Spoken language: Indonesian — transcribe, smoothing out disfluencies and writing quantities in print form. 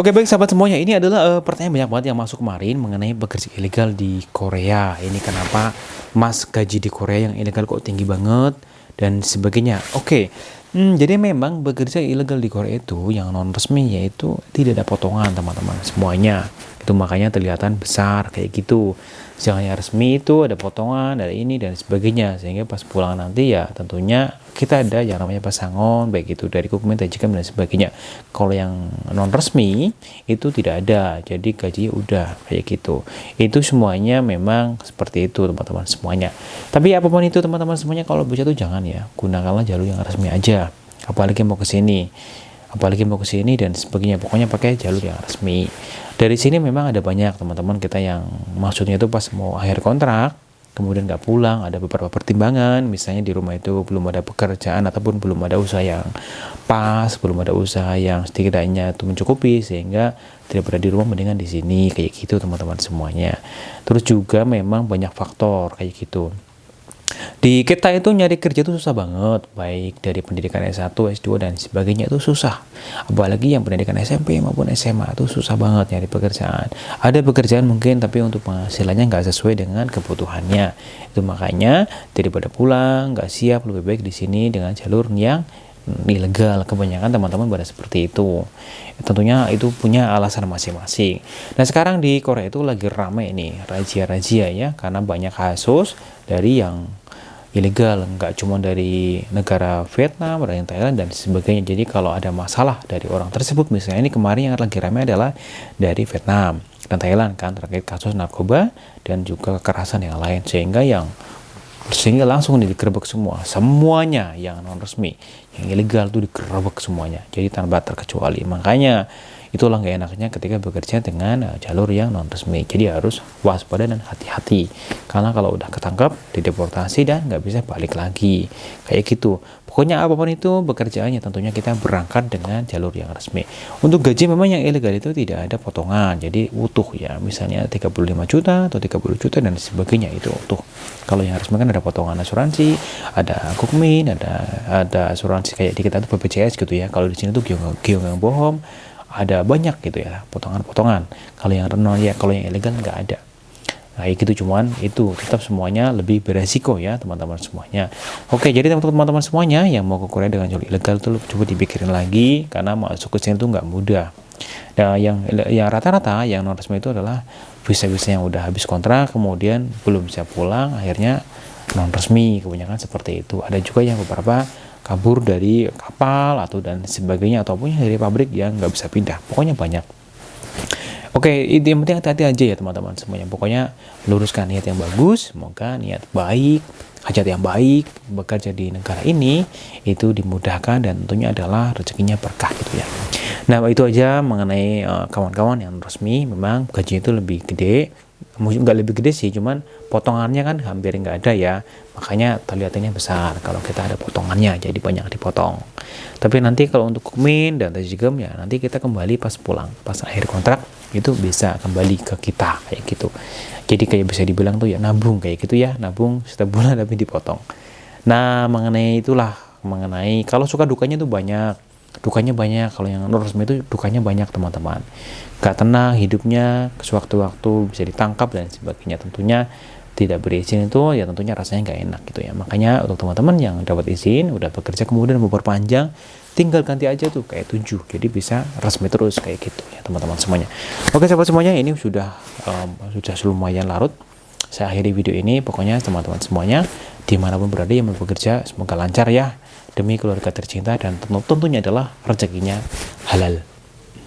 Oke baik sahabat semuanya, ini adalah pertanyaan banyak banget yang masuk kemarin mengenai bekerja ilegal di Korea. Ini kenapa Mas gaji di Korea yang ilegal kok tinggi banget dan sebagainya. Oke, jadi memang bekerja ilegal di Korea itu yang non resmi yaitu tidak ada potongan teman-teman semuanya. Itu makanya kelihatan besar kayak gitu. Jangan yang resmi itu ada potongan, ada ini dan sebagainya. Sehingga pas pulang nanti ya tentunya kita ada yang namanya pasangon, baik itu dari dokumen, tajikan dan sebagainya. Kalau yang non resmi itu tidak ada, jadi gaji udah kayak gitu. Itu semuanya memang seperti itu teman-teman semuanya. Tapi apapun itu teman-teman semuanya, kalau bisa tuh jangan ya, gunakanlah jalur yang resmi aja. Apalagi mau ke sini, dan sebagainya. Pokoknya pakai jalur yang resmi. Dari sini memang ada banyak teman-teman kita yang maksudnya itu pas mau akhir kontrak kemudian nggak pulang, ada beberapa pertimbangan, misalnya di rumah itu belum ada pekerjaan ataupun belum ada usaha yang pas, belum ada usaha yang setidaknya itu mencukupi, sehingga daripada di rumah mendingan di sini kayak gitu teman-teman semuanya. Terus juga memang banyak faktor kayak gitu. Di kita itu nyari kerja itu susah banget, baik dari pendidikan S1, S2 dan sebagainya itu susah. Apalagi yang pendidikan SMP maupun SMA itu susah banget nyari pekerjaan. Ada pekerjaan mungkin tapi untuk penghasilannya nggak sesuai dengan kebutuhannya. Itu makanya daripada pulang nggak siap, lebih baik di sini dengan jalur yang ilegal. Kebanyakan teman-teman pada seperti itu. Tentunya itu punya alasan masing-masing. Nah sekarang di Korea itu lagi ramai nih razia-razia ya, karena banyak kasus dari yang ilegal, nggak cuma dari negara Vietnam, dari Thailand dan sebagainya. Jadi kalau ada masalah dari orang tersebut, misalnya ini kemarin yang lagi ramai adalah dari Vietnam dan Thailand kan, terkait kasus narkoba dan juga kekerasan yang lain, sehingga langsung digerebek semuanya yang non resmi, yang ilegal itu digerebek semuanya, jadi tanpa terkecuali. Makanya itulah nggak enaknya ketika bekerja dengan jalur yang non resmi. Jadi harus waspada dan hati-hati, karena kalau udah ketangkap dideportasi dan nggak bisa balik lagi kayak gitu. Pokoknya apapun itu pekerjaannya, tentunya kita berangkat dengan jalur yang resmi. Untuk gaji memang yang ilegal itu tidak ada potongan, jadi utuh ya, misalnya 35 juta atau 30 juta dan sebagainya itu utuh. Kalau yang resmi kan ada potongan asuransi, ada Kukmin, ada asuransi kayak di kita itu BPJS gitu ya. Kalau di sini tuh Gyeongang Bohom, ada banyak gitu ya potongan-potongan. Kalau yang renol ya, kalau yang ilegal nggak ada. Nah gitu, cuman itu tetap semuanya lebih beresiko ya teman-teman semuanya. Oke, jadi teman-teman semuanya yang mau ke Korea dengan jalur ilegal tuh coba dipikirin lagi, karena masuk ke sini tuh nggak mudah. Nah yang rata-rata yang non resmi itu adalah visa-visa yang udah habis kontrak kemudian belum bisa pulang, akhirnya non resmi, kebanyakan seperti itu. Ada juga yang beberapa kabur dari kapal atau dan sebagainya, ataupun dari pabrik yang nggak bisa pindah. Pokoknya banyak. Oke, yang penting hati-hati aja ya teman-teman semuanya. Pokoknya luruskan niat yang bagus, semoga niat baik, hajat yang baik, bekerja di negara ini itu dimudahkan dan tentunya adalah rezekinya berkah gitu ya. Nah itu aja mengenai kawan-kawan yang resmi. Memang gajinya itu lebih gede, nggak lebih gede sih, cuman potongannya kan hampir nggak ada ya, makanya terlihatnya besar kalau kita ada potongannya, jadi banyak dipotong. Tapi nanti kalau untuk Kukmin dan Tajigem ya nanti kita kembali pas pulang, pas akhir kontrak itu bisa kembali ke kita kayak gitu. Jadi kayak bisa dibilang tuh ya nabung kayak gitu ya, nabung setiap bulan tapi dipotong. Nah mengenai kalau suka dukanya tuh banyak. Dukanya banyak, kalau yang non resmi itu dukanya banyak teman-teman. Gak tenang hidupnya, sewaktu-waktu bisa ditangkap dan sebagainya. Tentunya tidak berizin itu ya tentunya rasanya gak enak gitu ya. Makanya untuk teman-teman yang dapat izin, udah bekerja kemudian memperpanjang, tinggal ganti aja tuh kayak 7, jadi bisa resmi terus kayak gitu ya teman-teman semuanya. Oke sahabat semuanya, ini sudah lumayan larut. Saya akhiri video ini. Pokoknya teman-teman semuanya dimanapun berada yang bekerja, semoga lancar ya, demi keluarga tercinta dan tentunya adalah rezekinya halal.